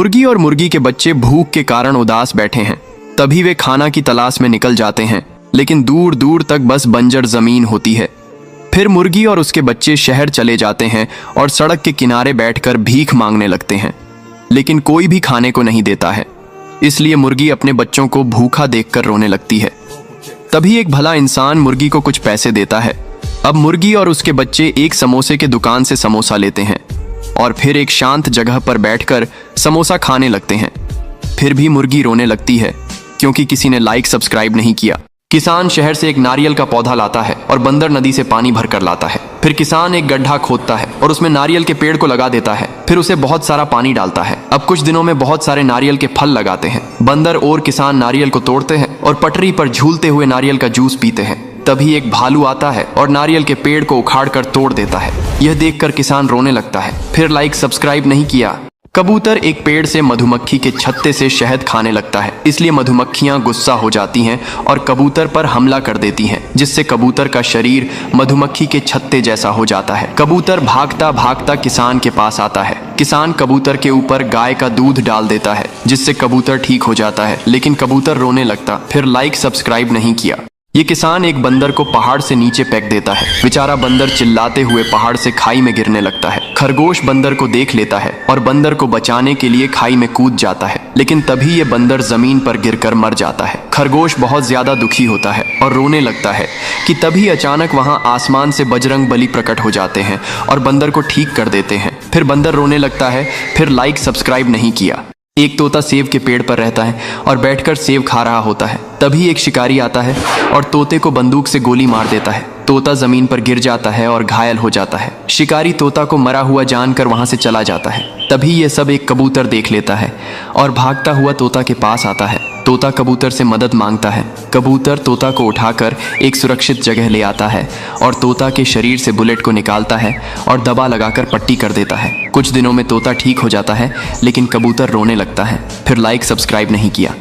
मुर्गी और मुर्गी के बच्चे भूख के कारण उदास बैठे हैं। तभी वे खाना की तलाश में निकल जाते हैं, लेकिन दूर दूर तक बस बंजर जमीन होती है। फिर मुर्गी और उसके बच्चे शहर चले जाते हैं और सड़क के किनारे बैठकर भीख मांगने लगते हैं, लेकिन कोई भी खाने को नहीं देता है। इसलिए मुर्गी अपने बच्चों को भूखा देखकर रोने लगती है। तभी एक भला इंसान मुर्गी को कुछ पैसे देता है। अब मुर्गी और उसके बच्चे एक समोसे के दुकान से समोसा लेते हैं और फिर एक शांत जगह पर बैठकर समोसा खाने लगते हैं। फिर भी मुर्गी रोने लगती है क्योंकि किसी ने लाइक सब्सक्राइब नहीं किया। किसान शहर से एक नारियल का पौधा लाता है और बंदर नदी से पानी भरकर लाता है। फिर किसान एक गड्ढा खोदता है और उसमें नारियल के पेड़ को लगा देता है। फिर उसे बहुत सारा पानी डालता है। अब कुछ दिनों में बहुत सारे नारियल के फल लगाते हैं। बंदर और किसान नारियल को तोड़ते हैं और पटरी पर झूलते हुए नारियल का जूस पीते हैं। तभी एक भालू आता है और नारियल के पेड़ को उखाड़कर तोड़ देता है। यह देखकर किसान रोने लगता है। फिर लाइक सब्सक्राइब नहीं किया। कबूतर एक पेड़ से मधुमक्खी के छत्ते से शहद खाने लगता है, इसलिए मधुमक्खियां गुस्सा हो जाती हैं और कबूतर पर हमला कर देती हैं, जिससे कबूतर का शरीर मधुमक्खी के छत्ते जैसा हो जाता है। कबूतर भागता भागता किसान के पास आता है। किसान कबूतर के ऊपर गाय का दूध डाल देता है, जिससे कबूतर ठीक हो जाता है, लेकिन कबूतर रोने लगता। फिर लाइक सब्सक्राइब नहीं किया। ये किसान एक बंदर को पहाड़ से नीचे फेंक देता है। बेचारा बंदर चिल्लाते हुए पहाड़ से खाई में गिरने लगता है। खरगोश बंदर को देख लेता है और बंदर को बचाने के लिए खाई में कूद जाता है, लेकिन तभी ये बंदर जमीन पर गिरकर मर जाता है। खरगोश बहुत ज्यादा दुखी होता है और रोने लगता है कि तभी अचानक वहां आसमान से बजरंग बली प्रकट हो जाते हैं और बंदर को ठीक कर देते हैं। फिर बंदर रोने लगता है। फिर लाइक सब्सक्राइब नहीं किया। एक तोता सेब के पेड़ पर रहता है और बैठकर सेब खा रहा होता है। तभी एक शिकारी आता है और तोते को बंदूक से गोली मार देता है। तोता जमीन पर गिर जाता है और घायल हो जाता है। शिकारी तोता को मरा हुआ जानकर वहां से चला जाता है। तभी ये सब एक कबूतर देख लेता है और भागता हुआ तोता के पास आता है। तोता कबूतर से मदद मांगता है। कबूतर तोता को उठाकर एक सुरक्षित जगह ले आता है और तोता के शरीर से बुलेट को निकालता है और दबा लगाकर पट्टी कर देता है। कुछ दिनों में तोता ठीक हो जाता है, लेकिन कबूतर रोने लगता है। फिर लाइक सब्सक्राइब नहीं किया।